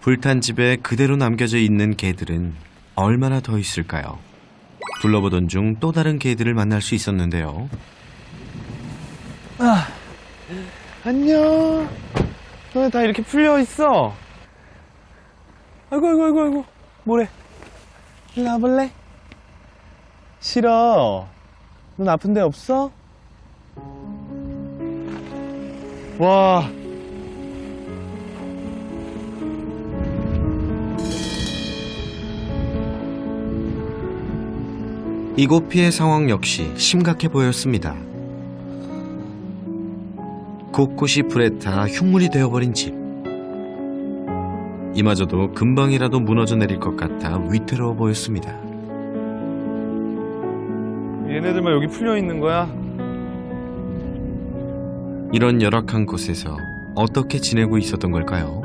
불탄 집에 그대로 남겨져 있는 개들은 얼마나 더 있을까요? 둘러보던 중 또 다른 개들을 만날 수 있었는데요. 안녕. 너네 다 이렇게 풀려 있어. 아이고. 뭐래? 일로 와볼래? 싫어. 눈 아픈 데 없어? 와. 이곳 피해 상황 역시 심각해 보였습니다. 곳곳이 불에 타 흉물이 되어버린 집. 이마저도 금방이라도 무너져 내릴 것 같아 위태로워 보였습니다. 얘네들만 여기 풀려 있는 거야? 이런 열악한 곳에서 어떻게 지내고 있었던 걸까요?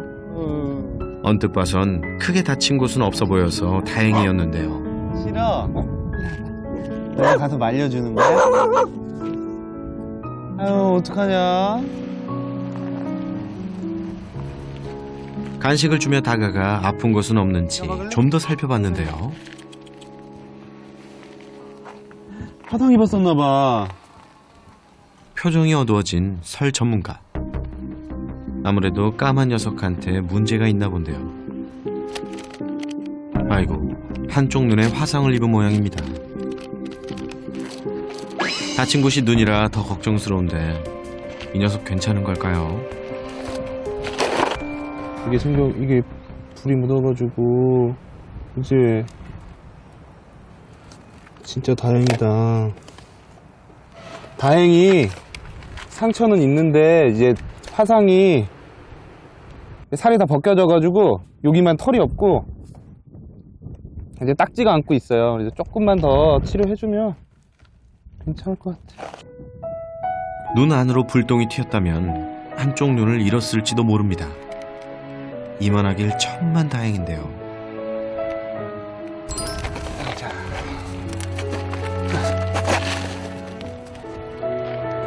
언뜻 봐선 크게 다친 곳은 없어 보여서 다행이었는데요. 싫어. 내가 가서 말려주는 거야? 아유, 어떡하냐? 간식을 주며 다가가 아픈 곳은 없는지 좀 더 살펴봤는데요. 화상 입었었나봐. 표정이 어두워진 설 전문가. 아무래도 까만 녀석한테 문제가 있나 본데요. 아이고, 한쪽 눈에 화상을 입은 모양입니다. 다친 곳이 눈이라 더 걱정스러운데 이 녀석 괜찮은 걸까요? 이게 불이 묻어가지고 이제 진짜 다행이다. 다행히 상처는 있는데 이제 화상이 살이 다 벗겨져가지고 여기만 털이 없고 이제 딱지가 않고 있어요. 그래서 조금만 더 치료해주면 괜찮을 것 같아. 눈 안으로 불똥이 튀었다면 한쪽 눈을 잃었을지도 모릅니다. 이만하길 천만 다행인데요.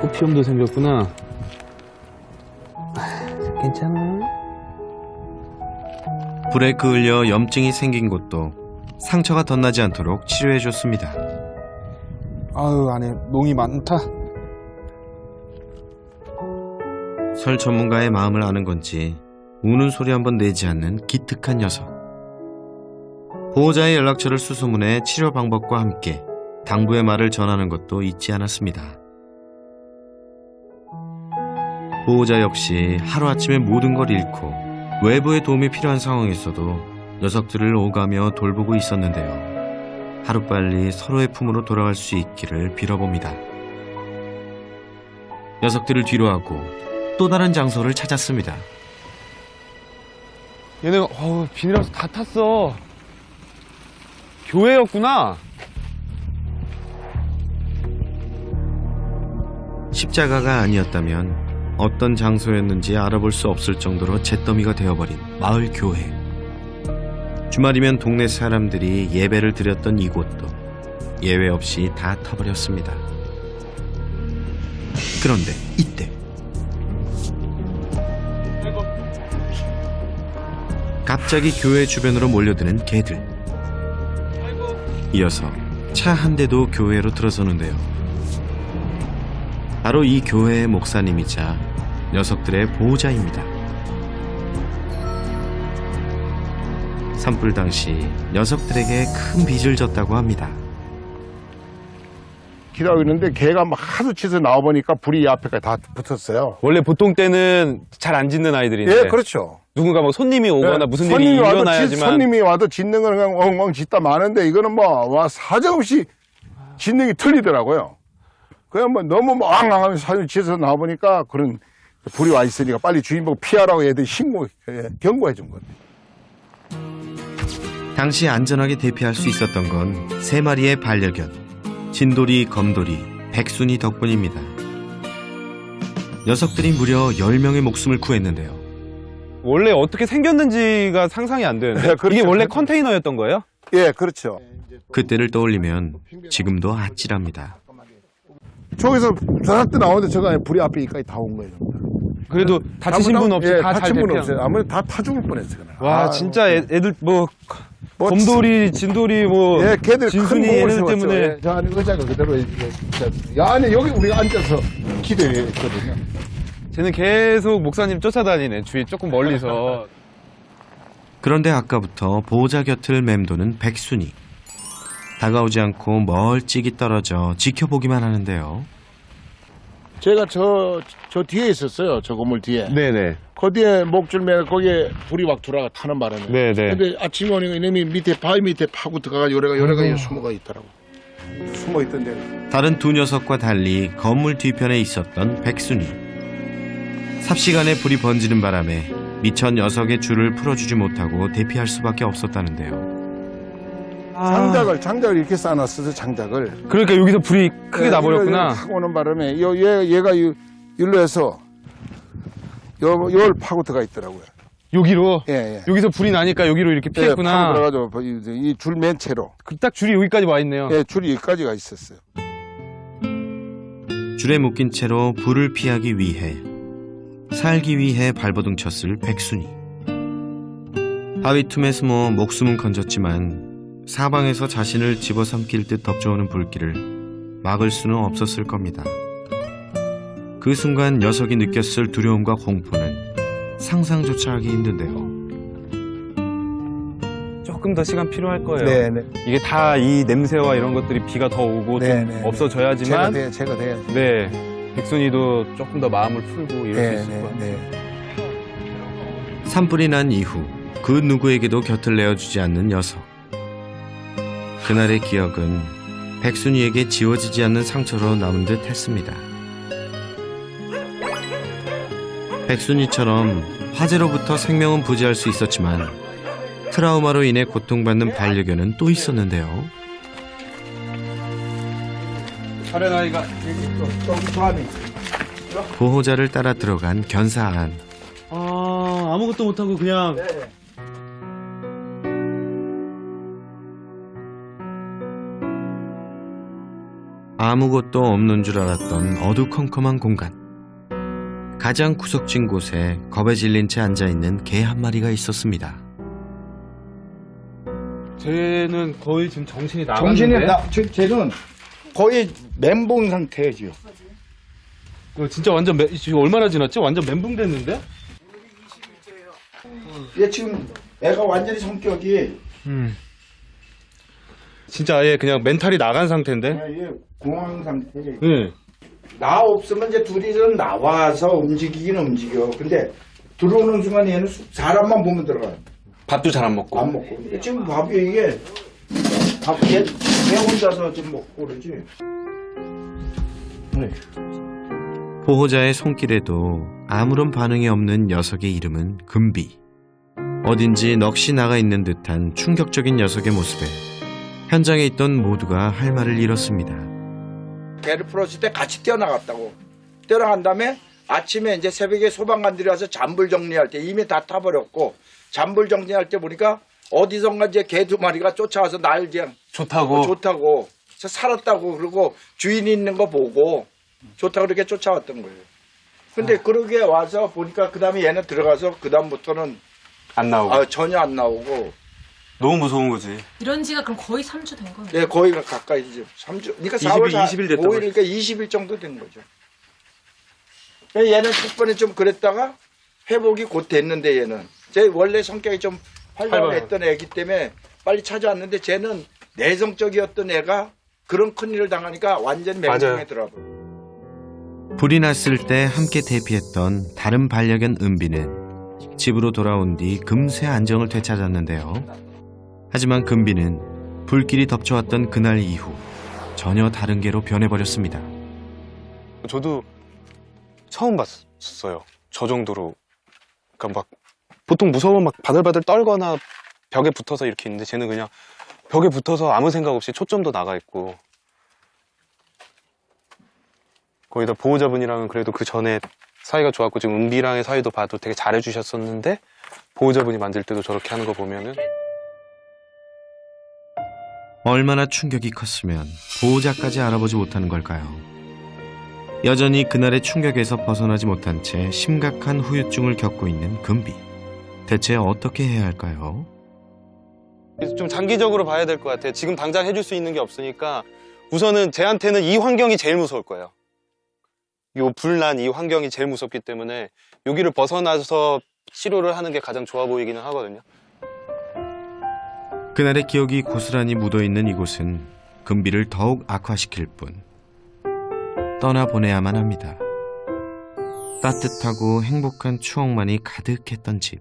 코피염도 생겼구나. 괜찮아? 불에 그을려 염증이 생긴 곳도 상처가 덧나지 않도록 치료해줬습니다. 아유, 안에 농이 많다. 설 전문가의 마음을 아는 건지 우는 소리 한번 내지 않는 기특한 녀석. 보호자의 연락처를 수소문해 치료 방법과 함께 당부의 말을 전하는 것도 잊지 않았습니다. 보호자 역시 하루아침에 모든 걸 잃고 외부의 도움이 필요한 상황에서도 녀석들을 오가며 돌보고 있었는데요. 하루빨리 서로의 품으로 돌아갈 수 있기를 빌어봅니다. 녀석들을 뒤로하고 또 다른 장소를 찾았습니다. 얘네가 비닐하우스 다 탔어. 교회였구나. 십자가가 아니었다면 어떤 장소였는지 알아볼 수 없을 정도로 잿더미가 되어버린 마을 교회. 주말이면 동네 사람들이 예배를 드렸던 이곳도 예외 없이 다 타버렸습니다. 그런데 이때 갑자기 교회 주변으로 몰려드는 개들. 이어서 차 한 대도 교회로 들어서는데요. 바로 이 교회의 목사님이자 녀석들의 보호자입니다. 산불 당시 녀석들에게 큰 빚을 졌다고 합니다. 기다리고 있는데 개가 막 하도 치서 나와보니까 불이 앞에까지 다 붙었어요. 원래 보통 때는 잘 안 짖는 아이들인데. 예, 그렇죠. 누군가 막 손님이 오거나 예, 무슨 일이 일어나야지만. 손님이 와도 짖는 거는 그냥 엉엉 짖다 마는데 이거는 와 사정없이 짖는 게 틀리더라고요. 그냥 너무 엉엉하면서 사정 짖어서 나와보니까 그런 불이 와 있으니까 빨리 주인 보고 피하라고 애들이 경고해 준 거예요. 당시 안전하게 대피할 수 있었던 건 3마리의 반려견, 진돌이, 검돌이, 백순이 덕분입니다. 녀석들이 무려 10명의 목숨을 구했는데요. 원래 어떻게 생겼는지가 상상이 안 되는데. 네, 그렇죠. 이게 원래 컨테이너였던 거예요? 예, 그렇죠. 그때를 떠올리면 지금도 아찔합니다. 저기서 저한테 나오는데 저가 불이 앞에 이까지 다 온 거예요. 그래도 다치신 분 없이 다 잘 다친 분 대피한. 없어요. 아무래도 다 타 죽을 뻔했어요. 그날. 와 진짜 애들 뭐 뭐 곰돌이, 진돌이 뭐 예, 걔들 진순이 큰 얘네들 공을 세웠죠. 때문에 예, 저 안에 의자가 그대로 안에 여기 우리가 앉아서 기대했거든요. 쟤는 계속 목사님 쫓아다니네. 주위 조금 멀리서. 그런데 아까부터 보호자 곁을 맴도는 백순이. 다가오지 않고 멀찍이 떨어져 지켜보기만 하는데요. 제가 저 뒤에 있었어요. 저 건물 뒤에. 네네. 그 뒤에 목줄 매고 거기에 불이 막 돌아가 타는 바람에. 네네. 근데 아침에 오니까 이놈이 밑에 바위 밑에 파고 들어가서 요래가 숨어가 있더라고. 숨어 있던데. 다른 두 녀석과 달리 건물 뒤편에 있었던 백순이. 삽시간에 불이 번지는 바람에 미처 녀석의 줄을 풀어주지 못하고 대피할 수밖에 없었다는데요. 장작을 이렇게 쌓아놨어서 장작을. 그러니까 여기서 불이 크게 나버렸구나. 탁 오는 바람에 얘가 일로 해서 요를 파고 들어가 있더라고요. 여기로. 예. 여기서 불이 나니까 여기로 이렇게 파고 피했구나. 들어가지고 이 줄 맨 채로. 딱 줄이 여기까지 와 있네요. 예, 줄이 여기까지가 있었어요. 줄에 묶인 채로 불을 피하기 위해 살기 위해 발버둥 쳤을 백순이. 바위 틈에 숨어 목숨은 건졌지만 사방에서 자신을 집어삼킬 듯 덮쳐오는 불길을 막을 수는 없었을 겁니다. 그 순간 녀석이 느꼈을 두려움과 공포는 상상조차 하기 힘든데요. 조금 더 시간 필요할 거예요. 네네. 이게 다 이 냄새와 이런 것들이 비가 더 오고 좀 없어져야지만 제가 돼요. 네 백순이도 조금 더 마음을 풀고 이럴 수 있을 거예요. 산불이 난 이후 그 누구에게도 곁을 내어주지 않는 녀석. 그날의 기억은 백순이에게 지워지지 않는 상처로 남은 듯 했습니다. 백순이처럼 화재로부터 생명은 부지할 수 있었지만 트라우마로 인해 고통받는 반려견은 또 있었는데요. 어린아이가 보호자를 따라 들어간 견사안. 아무것도 못하고 그냥 아무것도 없는 줄 알았던 어두컴컴한 공간. 가장 구석진 곳에 겁에 질린 채 앉아있는 개 한 마리가 있었습니다. 쟤는 거의 지금 정신이 나갔는데 쟤는 거의 멘붕 상태죠. 진짜 완전 지금 얼마나 지났지? 완전 멘붕 됐는데? 얘 지금 애가 완전히 성격이 진짜 아예 그냥 멘탈이 나간 상태인데? 얘 공황 상태. 네. 나 없으면 이제 둘이서 나와서 움직이긴 움직여. 근데 들어오는 순간 얘는 사람만 보면 들어가요. 밥도 잘 안 먹고. 안 먹고. 근데 지금 밥이 이게 얘 혼자서 지금 먹고 그러지. 보호자의 손길에도 아무런 반응이 없는 녀석의 이름은 금비. 어딘지 넋이 나가 있는 듯한 충격적인 녀석의 모습에 현장에 있던 모두가 할 말을 잃었습니다. 개를 풀었을 때 같이 뛰어나갔다고. 뛰어나간 다음에 아침에 이제 새벽에 소방관들이 와서 잔불 정리할 때 이미 다 타버렸고 잔불 정리할 때 보니까 어디선가 이제 개 두 마리가 쫓아와서 날 그냥 좋다고 그래서 살았다고 그러고 주인이 있는 거 보고 좋다고 그렇게 쫓아왔던 거예요. 근데 그러게 와서 보니까 그 다음에 얘는 들어가서 그 다음부터는 안 나오고. 전혀 안 나오고. 너무 무서운 거지. 이런 지가 그럼 거의 3주 된 거예요? 네, 거의 가까이 이제 3주. 그러니까 4월 20일 됐던 5일, 그러니까 20일 정도 된 거죠. 얘는 첫번에 좀 그랬다가 회복이 곧 됐는데 얘는 제 원래 성격이 좀 활발했던 애기 때문에 빨리 찾아왔는데 쟤는 내성적이었던 애가 그런 큰일을 당하니까 완전 맹종에 들어버려. 불이 났을 때 함께 대피했던 다른 반려견 은비는 집으로 돌아온 뒤 금세 안정을 되찾았는데요. 하지만 금비는 불길이 덮쳐왔던 그날 이후 전혀 다른 개로 변해버렸습니다. 저도 처음 봤어요. 저 정도로. 그러니까 막 보통 무서우면 막 바들바들 떨거나 벽에 붙어서 이렇게 있는데 쟤는 그냥 벽에 붙어서 아무 생각 없이 초점도 나가 있고. 거기다 보호자분이랑은 그래도 그 전에 사이가 좋았고 지금 은비랑의 사이도 봐도 되게 잘해주셨었는데 보호자분이 만질 때도 저렇게 하는 거 보면은 얼마나 충격이 컸으면 보호자까지 알아보지 못하는 걸까요? 여전히 그날의 충격에서 벗어나지 못한 채 심각한 후유증을 겪고 있는 금비. 대체 어떻게 해야 할까요? 그래서 좀 장기적으로 봐야 될 것 같아요. 지금 당장 해줄 수 있는 게 없으니까 우선은 제한테는 이 환경이 제일 무서울 거예요. 요 불난 이 환경이 제일 무섭기 때문에 여기를 벗어나서 치료를 하는 게 가장 좋아 보이기는 하거든요. 그날의 기억이 고스란히 묻어있는 이곳은 금비를 더욱 악화시킬 뿐 떠나보내야만 합니다. 따뜻하고 행복한 추억만이 가득했던 집.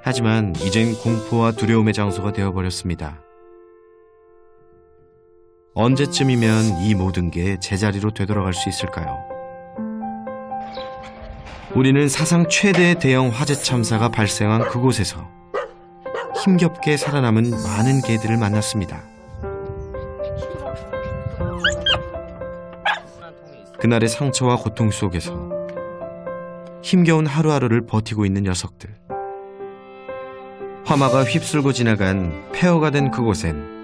하지만 이젠 공포와 두려움의 장소가 되어버렸습니다. 언제쯤이면 이 모든 게 제자리로 되돌아갈 수 있을까요? 우리는 사상 최대의 대형 화재 참사가 발생한 그곳에서 힘겹게 살아남은 많은 개들을 만났습니다. 그날의 상처와 고통 속에서 힘겨운 하루하루를 버티고 있는 녀석들. 화마가 휩쓸고 지나간 폐허가 된 그곳엔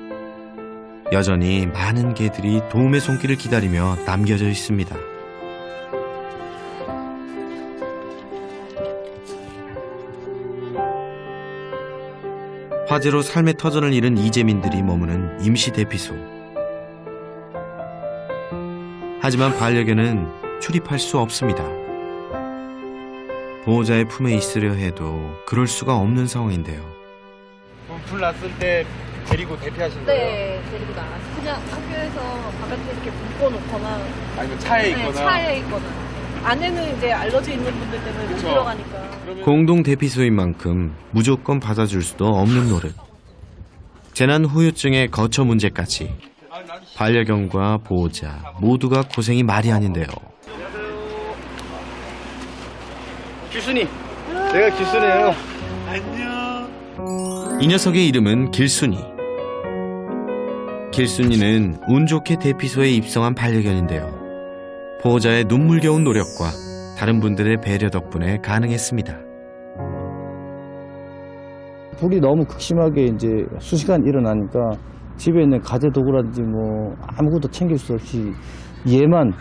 여전히 많은 개들이 도움의 손길을 기다리며 남겨져 있습니다. 화재로 삶의 터전을 잃은 이재민들이 머무는 임시 대피소. 하지만 반려견은 출입할 수 없습니다. 보호자의 품에 있으려 해도 그럴 수가 없는 상황인데요. 불 났을 때 데리고 대피하신 거예요? 네, 데리고 나갔어요. 그냥 학교에서 바깥에 이렇게 묶어놓거나 아니면 차에 네, 있거나? 차에 있거나. 안에는 이제 알러지 있는 분들 때문에 못 들어가니까. 공동 대피소인 만큼 무조건 받아줄 수도 없는 노릇. 재난 후유증의 거처 문제까지 반려견과 보호자 모두가 고생이 말이 아닌데요. 길순이. 내가 길순이에요. 이 녀석의 이름은 길순이. 길순이는 운 좋게 대피소에 입성한 반려견인데요. 보호자의 눈물겨운 노력과 다른 분들의 배려 덕분에 가능했습니다. 불이 너무 극심하게 이제 수시간 일어나니까 집에 있는 가재 도구라든지 뭐 아무것도 챙길 수 없이 얘만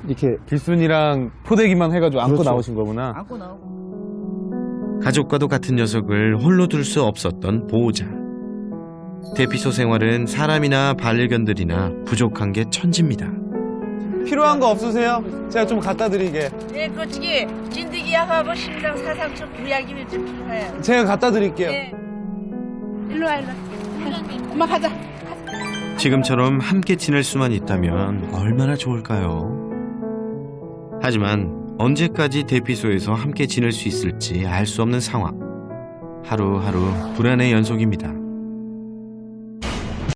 이렇게 길순이랑 포대기만 해가지고 안고 그렇죠. 나오신 거구나. 안고 나오고. 가족과도 같은 녀석을 홀로 둘 수 없었던 보호자. 대피소 생활은 사람이나 반려견들이나 부족한 게 천지입니다. 필요한 거 없으세요? 제가 좀 갖다 드리게. 예, 그치기 진드기약하고 심장 사상충 구약이 좀 필요해요. 제가 갖다 드릴게요. 예. 일로 와, 일로 와. 엄마 가자. 지금처럼 함께 지낼 수만 있다면 얼마나 좋을까요? 하지만 언제까지 대피소에서 함께 지낼 수 있을지 알 수 없는 상황. 하루하루 불안의 연속입니다.